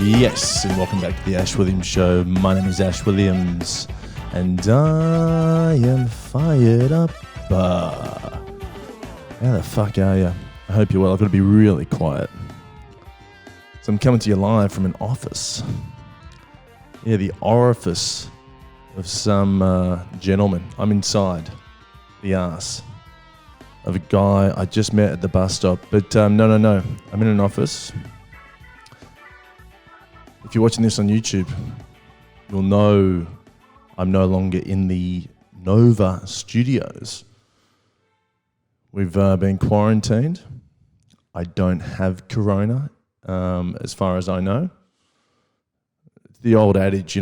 Yes, and welcome back to the Ash Williams Show. My name is Ash Williams, and I am fired up. How the fuck are you? I hope you're well. I've got to be really quiet. So I'm coming to you live from an office. Yeah, the orifice of some gentleman. I'm inside the arse of a guy I just met at the bus stop. But no. I'm in an office. If you're watching this on YouTube, you'll know I'm no longer in the Nova studios. We've been quarantined. I don't have corona, as far as I know. The old adage,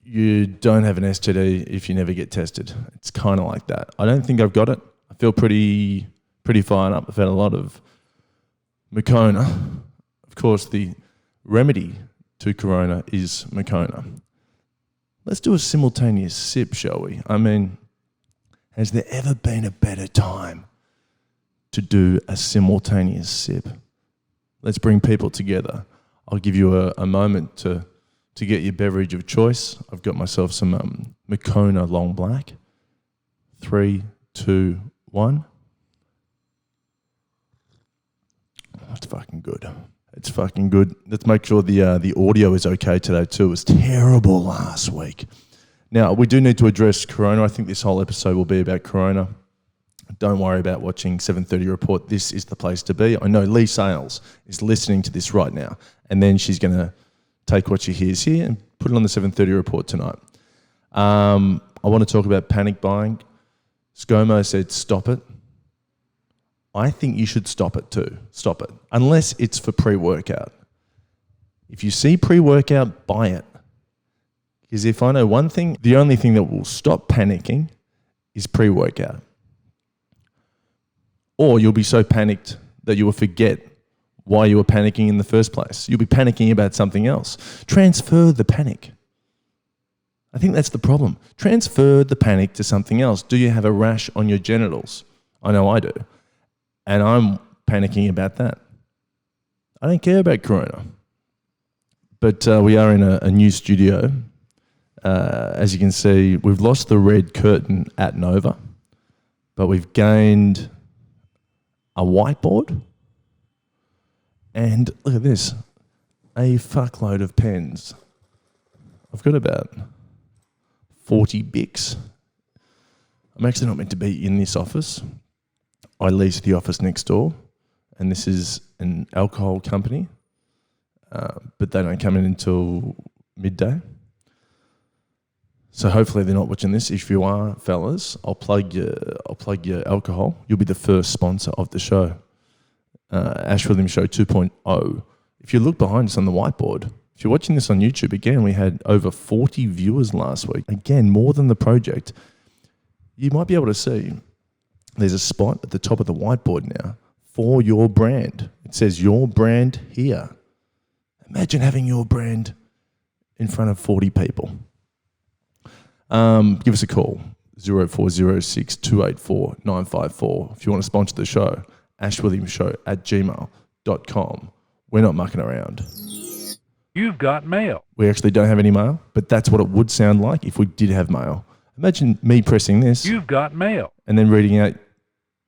you don't have an STD if you never get tested. It's kind of like that. I don't think I've got it. I feel pretty fired up. I've had a lot of Makona. Of course, the remedy to corona is Makona. Let's do a simultaneous sip, shall we? I mean, has there ever been a better time to do a simultaneous sip? Let's bring people together. I'll give you a moment to get your beverage of choice. I've got myself some Makona Long Black. 3, 2, 1. That's fucking good. It's fucking good. Let's make sure the audio is okay today too. It was terrible last week. Now, we do need to address corona. I think this whole episode will be about corona. Don't worry about watching 7:30 Report. This is the place to be. I know Lee Sales is listening to this right now, and then she's going to take what she hears here and put it on the 7:30 Report tonight. I want to talk about panic buying. ScoMo said stop it. I think you should stop it too. Stop it. Unless it's for pre-workout. If you see pre-workout, buy it. Because if I know one thing, the only thing that will stop panicking is pre-workout. Or you'll be so panicked that you will forget why you were panicking in the first place. You'll be panicking about something else. Transfer the panic. I think that's the problem. Transfer the panic to something else. Do you have a rash on your genitals? I know I do. And I'm panicking about that. I don't care about corona. But we are in a new studio. As you can see, we've lost the red curtain at Nova, but we've gained a whiteboard. And look at this, a fuckload of pens. I've got about 40 Bics. I'm actually not meant to be in this office. I lease the office next door, and this is an alcohol company, but they don't come in until midday. So hopefully they're not watching this. If you are, fellas, I'll plug your alcohol. You'll be the first sponsor of the show. Ash Williams Show 2.0. If you look behind us on the whiteboard, if you're watching this on YouTube, again, we had over 40 viewers last week. Again, more than the project. You might be able to see there's a spot at the top of the whiteboard now for your brand. It says your brand here. Imagine having your brand in front of 40 people. Give us a call, 0406 284 954. If you want to sponsor the show, ashwilliamshow@gmail.com. We're not mucking around. You've got mail. We actually don't have any mail, but that's what it would sound like if we did have mail. Imagine me pressing this. You've got mail. And then reading out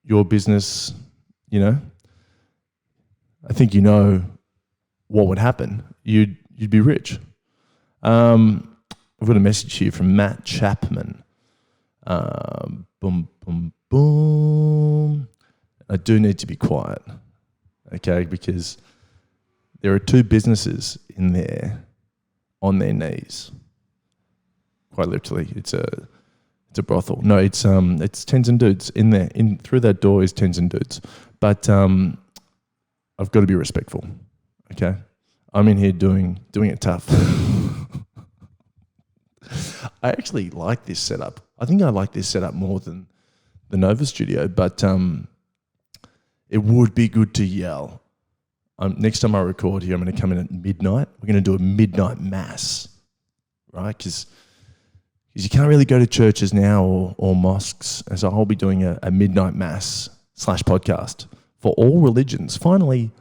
your business, I think you know what would happen. You'd be rich. I've got a message here from Matt Chapman. Boom, boom, boom. I do need to be quiet, okay, because there are two businesses in there on their knees. Quite literally, it's a brothel. No, it's Tens and Dudes in there. Through that door is Tens and Dudes. But I've got to be respectful, okay? I'm in here doing it tough. I actually like this setup. I think I like this setup more than the Nova studio, but it would be good to yell. Next time I record here, I'm going to come in at midnight. We're going to do a midnight mass, right? Because you can't really go to churches now or mosques, and so I'll be doing a midnight mass /podcast for all religions. Finally,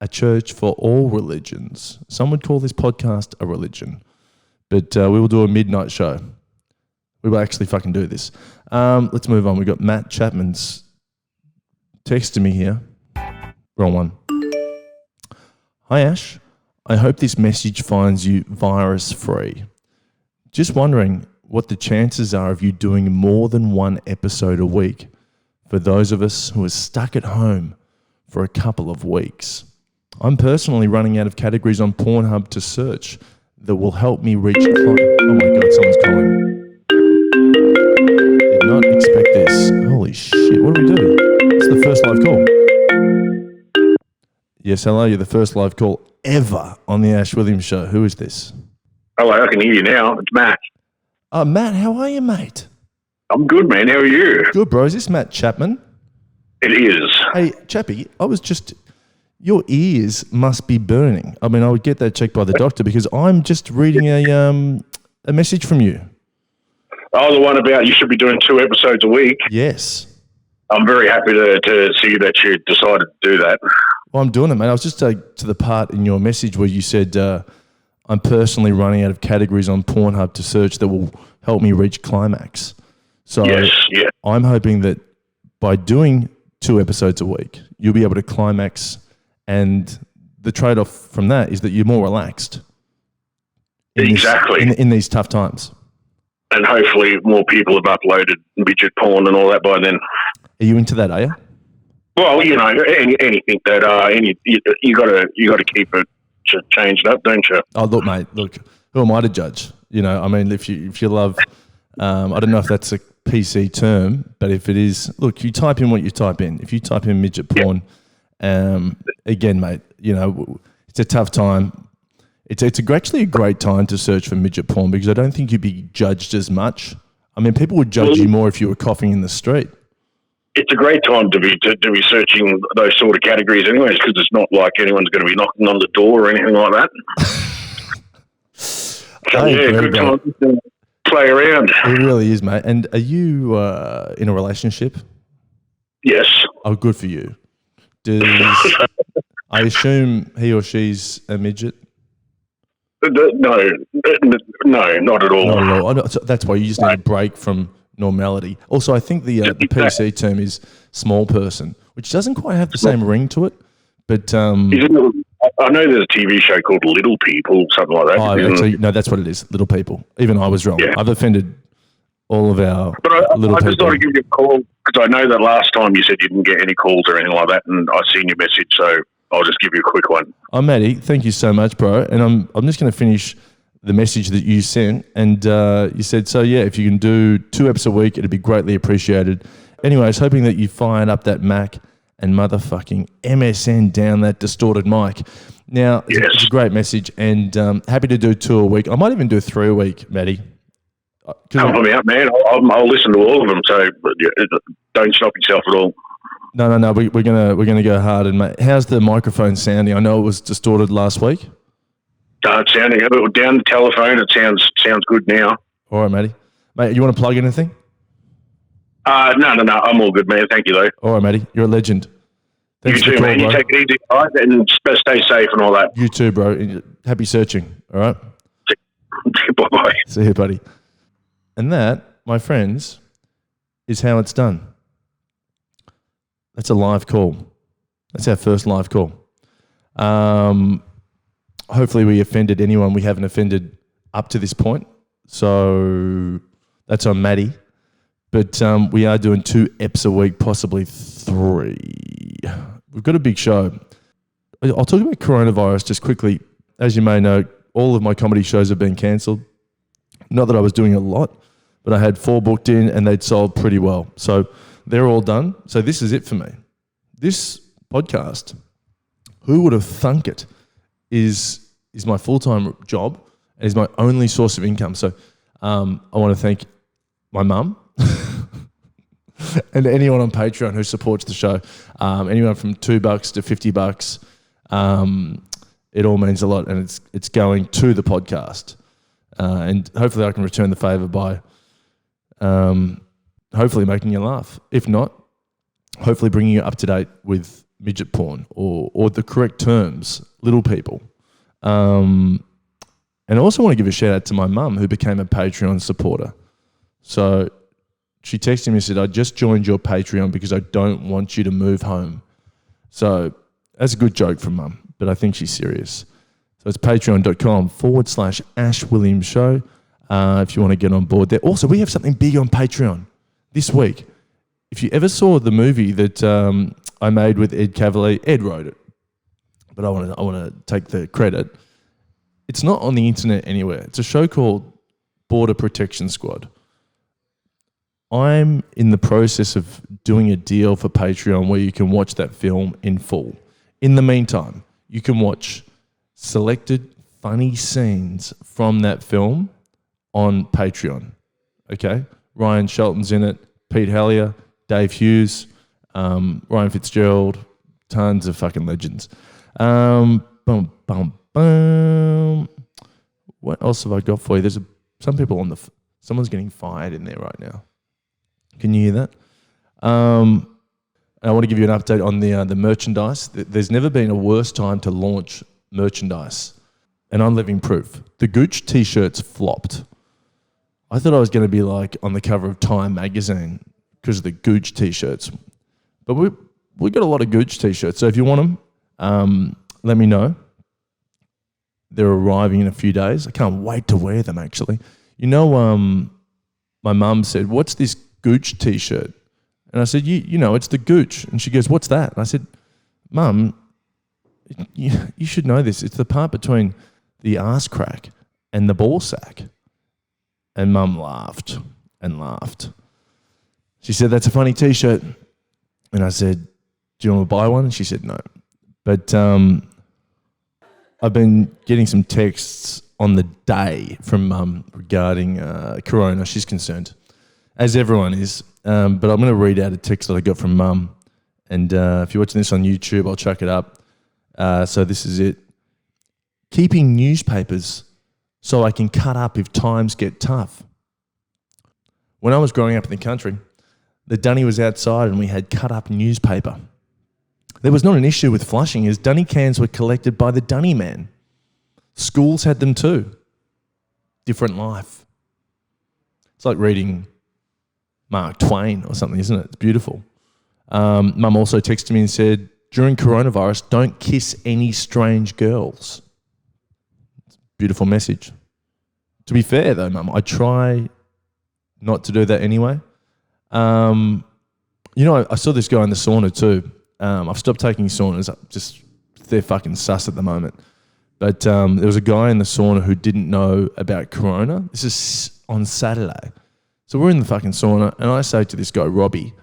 a church for all religions. Some would call this podcast a religion. But we will do a midnight show. We will actually fucking do this. Let's move on. We've got Matt Chapman's texting me here. Wrong one. Hi, Ash. I hope this message finds you virus-free. Just wondering what the chances are of you doing more than one episode a week for those of us who are stuck at home for a couple of weeks. I'm personally running out of categories on Pornhub to search that will help me reach... Oh my God, someone's calling. Did not expect this. Holy shit, what do we do? It's the first live call. Yes, hello, you're the first live call ever on the Ash Williams Show. Who is this? Hello, I can hear you now. It's Matt. Matt, how are you, mate? I'm good, man. How are you? Good, bro. Is this Matt Chapman? It is. Hey, Chappie, your ears must be burning. I mean, I would get that checked by the doctor because I'm just reading a message from you. Oh, the one about you should be doing 2 episodes a week. Yes. I'm very happy to see that you decided to do that. Well, I'm doing it, mate. I was just to the part in your message where you said, I'm personally running out of categories on Pornhub to search that will help me reach climax. So yes, yeah. I'm hoping that by doing 2 episodes a week, you'll be able to climax. And the trade-off from that is that you're more relaxed. Exactly. In these tough times. And hopefully more people have uploaded midget porn and all that by then. Are you into that, are you? Well, you know, anything that you got to keep it changed up, don't you? Oh, look, mate. Look, who am I to judge? You know, I mean, if you love, I don't know if that's a PC term, but if it is, look, you type in what you type in. If you type in midget porn. Yeah. Again, mate, you know, it's a tough time. It's actually a great time to search for midget porn because I don't think you'd be judged as much. I mean, people would judge you more if you were coughing in the street. It's a great time to be searching those sort of categories anyways because it's not like anyone's going to be knocking on the door or anything like that. So, yeah, good time to play around. It really is, mate. And are you in a relationship? Yes. Oh, good for you. I assume he or she's a midget? No, not at all. Not at all. That's why you just need a break from normality. Also, I think the PC term is small person, which doesn't quite have the same ring to it. But I know there's a TV show called Little People, something like that. Actually, no, that's what it is, Little People. Even I was wrong. Yeah. I've offended all of our little people. I just thought I'd give you a call because I know that last time you said you didn't get any calls or anything like that, and I seen your message, so I'll just give you a quick one. Oh, Matty, thank you so much, bro. And I'm just going to finish the message that you sent, and you said, so yeah, if you can do 2 episodes a week, it'd be greatly appreciated. Anyway, I was hoping that you fired up that Mac and motherfucking MSN down that distorted mic. Now, it's a great message, and happy to do 2 a week. I might even do 3 a week, Matty. Help me out, man. I'll listen to all of them, so don't stop yourself at all. No. We're gonna go hard. And mate, how's the microphone sounding? I know it was distorted last week. It's sounding down the telephone. It sounds good now. All right, Matty. Mate, you want to plug anything? No. I'm all good, man. Thank you, though. All right, Matty. You're a legend. Thanks you too, man. You take it easy, right? And stay safe and all that. You too, bro. Happy searching. All right. Bye-bye. See you, buddy. And that, my friends, is how it's done. That's a live call. That's our first live call. Hopefully we offended anyone we haven't offended up to this point. So that's on Maddie. But we are doing 2 eps a week, possibly 3. We've got a big show. I'll talk about coronavirus just quickly. As you may know, all of my comedy shows have been cancelled. Not that I was doing a lot, but I had 4 booked in and they'd sold pretty well. So they're all done. So this is it for me. This podcast, who would have thunk it, is my full-time job and is my only source of income. So I want to thank my mum and anyone on Patreon who supports the show. Anyone from $2 to $50. It all means a lot, and it's going to the podcast. And hopefully I can return the favour by hopefully making you laugh. If not, hopefully bringing you up to date with midget porn or the correct terms, little people. And I also want to give a shout out to my mum who became a Patreon supporter. So she texted me and said, I just joined your Patreon because I don't want you to move home. So that's a good joke from mum, but I think she's serious. So it's patreon.com/Ash Williams Show if you want to get on board there. Also, we have something big on Patreon this week. If you ever saw the movie that I made with Ed Cavalier, Ed wrote it, but I want to take the credit. It's not on the internet anywhere. It's a show called Border Protection Squad. I'm in the process of doing a deal for Patreon where you can watch that film in full. In the meantime, you can watch selected funny scenes from that film on Patreon. Okay? Ryan Shelton's in it, Pete Hallier, Dave Hughes, Ryan Fitzgerald, tons of fucking legends. What else have I got for you? There's some people on someone's getting fired in there right now. Can you hear that? And I want to give you an update on the merchandise. There's never been a worse time to launch merchandise. And I'm living proof. The Gooch t-shirts flopped. I thought I was going to be like on the cover of Time magazine because of the Gooch t-shirts. But we got a lot of Gooch t-shirts. So if you want them, let me know. They're arriving in a few days. I can't wait to wear them, actually. You know, my mum said, what's this Gooch t-shirt? And I said, you know, it's the Gooch. And she goes, what's that? And I said, Mum, you should know this. It's the part between the arse crack and the ball sack. And Mum laughed and laughed. She said, that's a funny t-shirt. And I said, do you want to buy one? And she said, no. But I've been getting some texts on the day from Mum regarding Corona. She's concerned, as everyone is. But I'm going to read out a text that I got from Mum. And if you're watching this on YouTube, I'll chuck it up. So this is it. Keeping newspapers so I can cut up if times get tough. When I was growing up in the country, the dunny was outside and we had cut up newspaper. There was not an issue with flushing as dunny cans were collected by the dunny man. Schools had them too. Different life. It's like reading Mark Twain or something, isn't it? It's beautiful. Mum also texted me and said, during coronavirus, don't kiss any strange girls. Beautiful message. To be fair though, Mum, I try not to do that anyway. You know, I saw this guy in the sauna too. I've stopped taking saunas. They're fucking sus at the moment. But there was a guy in the sauna who didn't know about Corona. This is on Saturday. So we're in the fucking sauna, and I say to this guy, Robbie,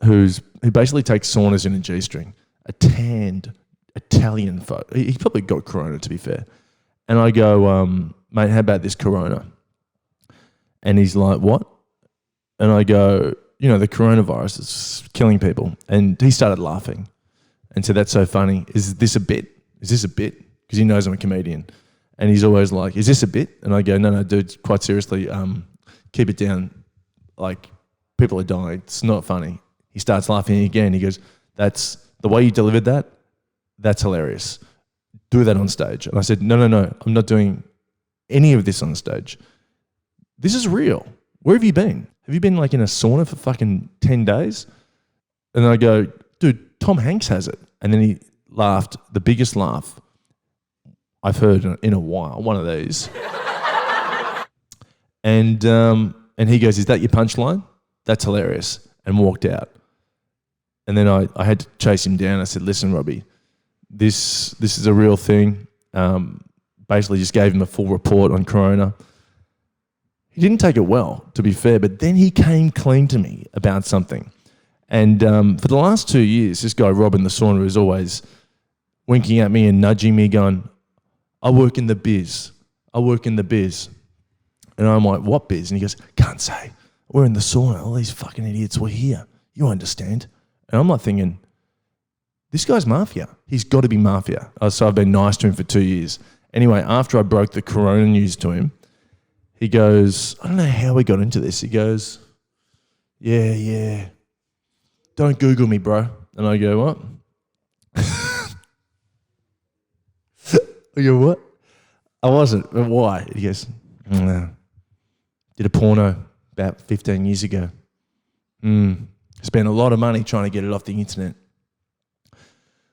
who basically takes saunas in a G-string, a tanned Italian folk. He probably got Corona, to be fair. And I go, mate, how about this Corona? And he's like, what? And I go, you know, the coronavirus is killing people. And he started laughing and said, that's so funny. Is this a bit? Is this a bit? Because he knows I'm a comedian. And he's always like, is this a bit? And I go, no, dude, quite seriously, keep it down. Like, people are dying. It's not funny. He starts laughing again. He goes, that's the way you delivered that. That's hilarious. Do that on stage. And I said, no, I'm not doing any of this on stage. This is real. Where have you been? Have you been like in a sauna for fucking 10 days? And I go, dude, Tom Hanks has it. And then he laughed, the biggest laugh I've heard in a while, one of these. And he goes, is that your punchline? That's hilarious. And walked out. And then I had to chase him down. I said, listen, Robbie, this is a real thing. Basically just gave him a full report on Corona. He didn't take it well, to be fair, but then he came clean to me about something. And for the last 2 years, this guy, Rob in the sauna, is always winking at me and nudging me, going, I work in the biz. I work in the biz. And I'm like, what biz? And he goes, can't say. We're in the sauna. All these fucking idiots were here. You understand? And I'm like thinking, this guy's mafia. He's got to be mafia. So I've been nice to him for 2 years. Anyway, after I broke the Corona news to him, he goes, I don't know how we got into this. He goes, yeah. Don't Google me, bro. And I go, what? I go, what? I wasn't. But why? He goes, no. Did a porno about 15 years ago. Spent a lot of money trying to get it off the internet.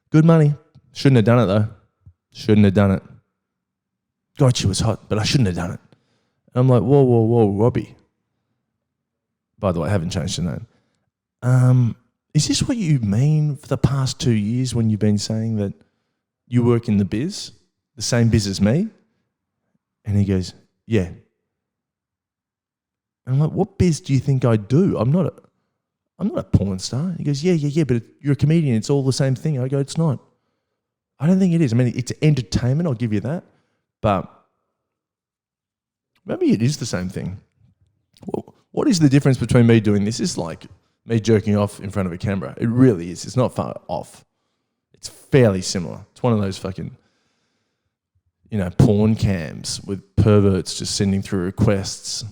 Good money. Shouldn't have done it though. Shouldn't have done it. God, she was hot, but I shouldn't have done it. And I'm like, whoa, Robbie. By the way, I haven't changed the name. Is this what you mean for the past 2 years when you've been saying that you work in the biz, the same biz as me? And he goes, yeah. And I'm like, what biz do you think I do? I'm not a porn star. He goes, yeah, but you're a comedian. It's all the same thing. I go, it's not. I don't think it is. I mean, it's entertainment. I'll give you that. But maybe it is the same thing. Well, what is the difference between me doing this? It's like me jerking off in front of a camera. It really is. It's not far off. It's fairly similar. It's one of those fucking, porn cams with perverts just sending through requests.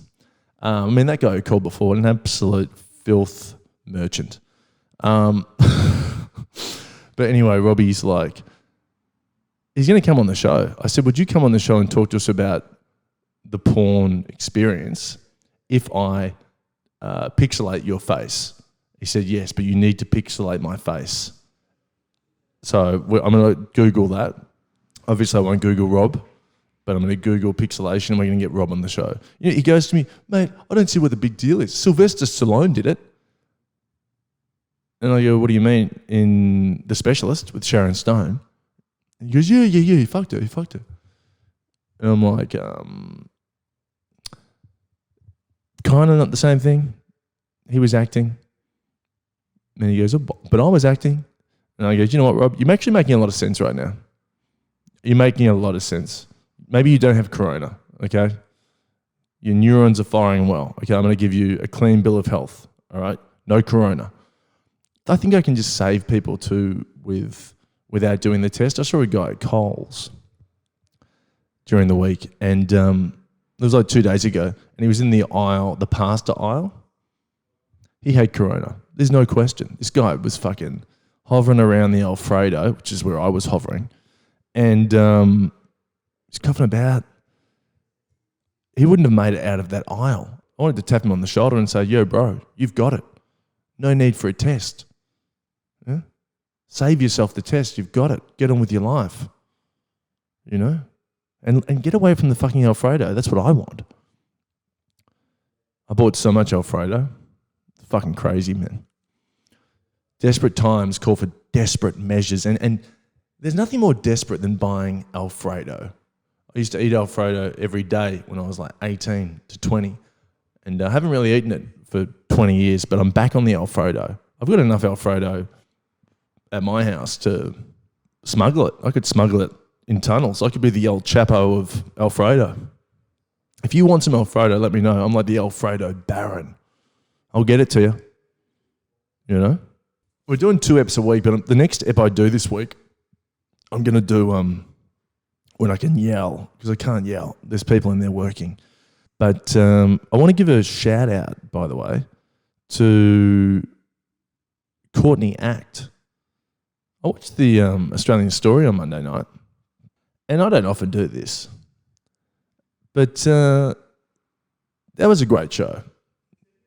I mean, that guy who called before, an absolute filth merchant. But anyway, Robbie's like, he's going to come on the show. I said, would you come on the show and talk to us about the porn experience if I pixelate your face? He said, yes, but you need to pixelate my face. So I'm going to Google that. Obviously, I won't Google Rob, but I'm going to Google pixelation and we're going to get Rob on the show. He goes to me, mate, I don't see what the big deal is. Sylvester Stallone did it. And I go, what do you mean? In The Specialist with Sharon Stone? And he goes, yeah, he fucked her. And I'm like, kind of not the same thing. He was acting. And he goes, oh, but I was acting. And I go, you know what, Rob? You're actually making a lot of sense right now. You're making a lot of sense. Maybe you don't have corona, okay? Your neurons are firing well. Okay, I'm going to give you a clean bill of health, all right? No corona. I think I can just save people too without doing the test. I saw a guy at Coles during the week, and it was like 2 days ago, and he was in the aisle, the pasta aisle. He had corona. There's no question. This guy was fucking hovering around the Alfredo, which is where I was hovering, and he's coughing about. He wouldn't have made it out of that aisle. I wanted to tap him on the shoulder and say, yo, bro, you've got it. No need for a test. Yeah? Save yourself the test. You've got it. Get on with your life. And get away from the fucking Alfredo. That's what I want. I bought so much Alfredo. It's fucking crazy, man. Desperate times call for desperate measures. And there's nothing more desperate than buying Alfredo. I used to eat Alfredo every day when I was like 18 to 20. And I haven't really eaten it for 20 years, but I'm back on the Alfredo. I've got enough Alfredo at my house to smuggle it. I could smuggle it in tunnels. I could be the old Chapo of Alfredo. If you want some Alfredo, let me know. I'm like the Alfredo Baron. I'll get it to you. We're doing 2 eps a week, but the next ep I do this week, I'm going to do when I can yell, because I can't yell. There's people in there working. But I want to give a shout out, by the way, to Courtney Act. I watched the Australian Story on Monday night, and I don't often do this, but that was a great show.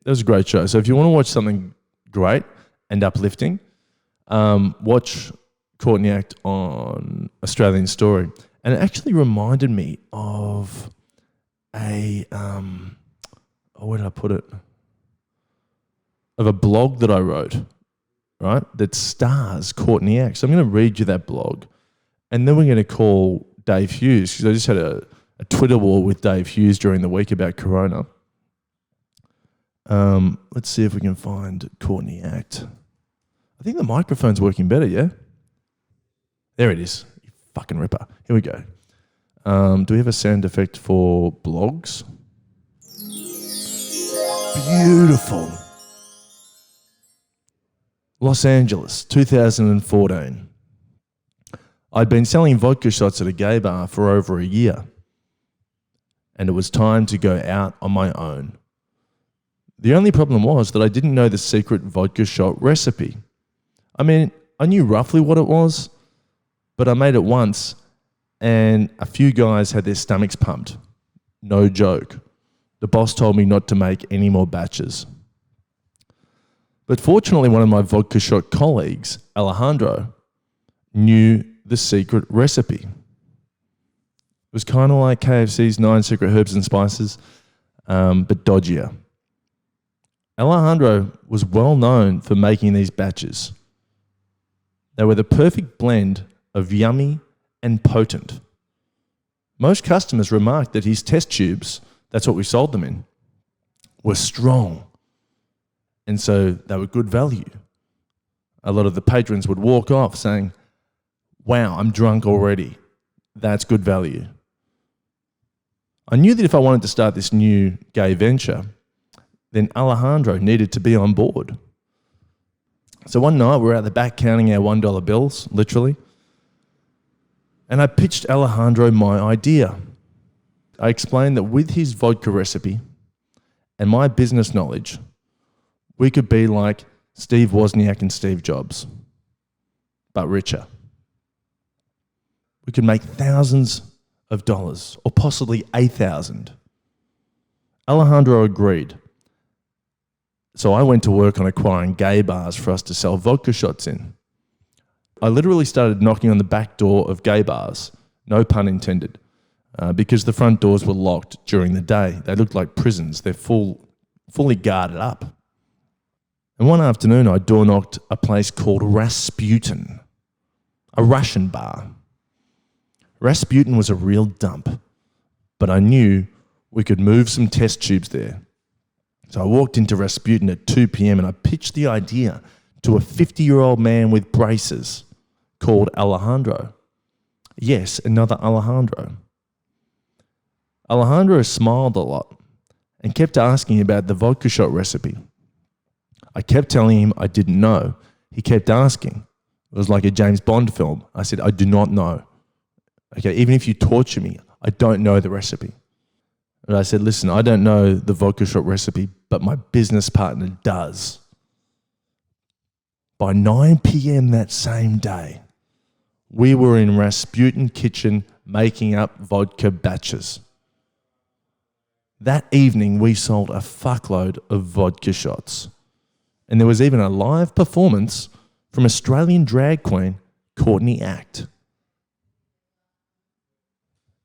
So if you want to watch something great and uplifting, watch Courtney Act on Australian Story. And it actually reminded me of where did I put it? Of a blog that I wrote, right? That stars Courtney Act. So I'm going to read you that blog, and then we're going to call Dave Hughes, because I just had a Twitter war with Dave Hughes during the week about Corona. Let's see if we can find Courtney Act. I think the microphone's working better, yeah? There it is. You fucking ripper. Here we go. Do we have a sound effect for blogs? Beautiful. Los Angeles, 2014. I'd been selling vodka shots at a gay bar for over a year, and it was time to go out on my own. The only problem was that I didn't know the secret vodka shot recipe. I mean, I knew roughly what it was, but I made it once and a few guys had their stomachs pumped. No joke. The boss told me not to make any more batches. But fortunately, one of my vodka shot colleagues, Alejandro, knew the secret recipe. It was kind of like KFC's 9 secret herbs and spices, but dodgier. Alejandro was well known for making these batches. They were the perfect blend of yummy and potent. Most customers remarked that his test tubes, that's what we sold them in, were strong. And so they were good value. A lot of the patrons would walk off saying, wow, I'm drunk already. That's good value. I knew that if I wanted to start this new gay venture, then Alejandro needed to be on board. So one night we were at the back counting our $1 bills, literally, and I pitched Alejandro my idea. I explained that with his vodka recipe and my business knowledge, we could be like Steve Wozniak and Steve Jobs, but richer. We could make thousands of dollars, or possibly 8,000. Alejandro agreed. So I went to work on acquiring gay bars for us to sell vodka shots in. I literally started knocking on the back door of gay bars, no pun intended, because the front doors were locked during the day. They looked like prisons. They're fully guarded up. And one afternoon, I door knocked a place called Rasputin, a Russian bar. Rasputin was a real dump, but I knew we could move some test tubes there. So I walked into Rasputin at 2 p.m. and I pitched the idea to a 50-year-old man with braces called Alejandro. Yes, another Alejandro. Alejandro smiled a lot and kept asking about the vodka shot recipe. I kept telling him I didn't know. He kept asking. It was like a James Bond film. I said, I do not know. Okay, even if you torture me, I don't know the recipe. And I said, listen, I don't know the vodka shot recipe, but my business partner does. By 9 p.m. that same day, we were in Rasputin kitchen making up vodka batches. That evening, we sold a fuckload of vodka shots. And there was even a live performance from Australian drag queen Courtney Act.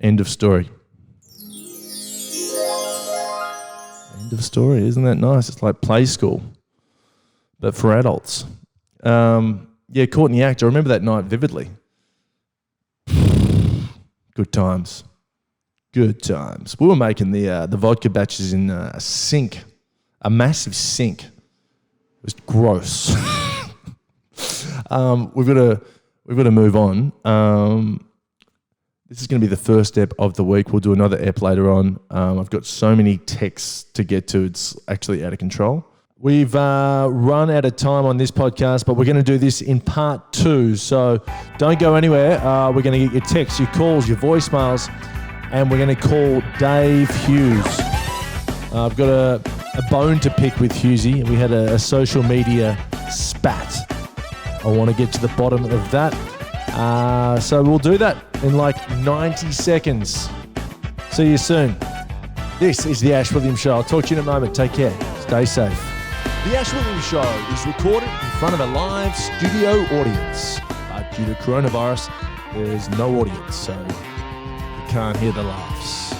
End of story. End of story. Isn't that nice? It's like play school, but for adults. Yeah, Courtney Act. I remember that night vividly. Good times. Good times. We were making the vodka batches in a sink, a massive sink. It was gross. We've got to move on. This is going to be the first ep of the week. We'll do another ep later on. I've got so many texts to get to. It's actually out of control. We've run out of time on this podcast, but we're going to do this in part 2. So don't go anywhere. We're going to get your texts, your calls, your voicemails, and we're going to call Dave Hughes. I've got a bone to pick with Hughesy. We had a social media spat. I want to get to the bottom of that. So we'll do that in like 90 seconds. See you soon. This is The Ash Williams Show. I'll talk to you in a moment. Take care. Stay safe. The Ash Williams Show is recorded in front of a live studio audience. But due to coronavirus, there's no audience, so you can't hear the laughs.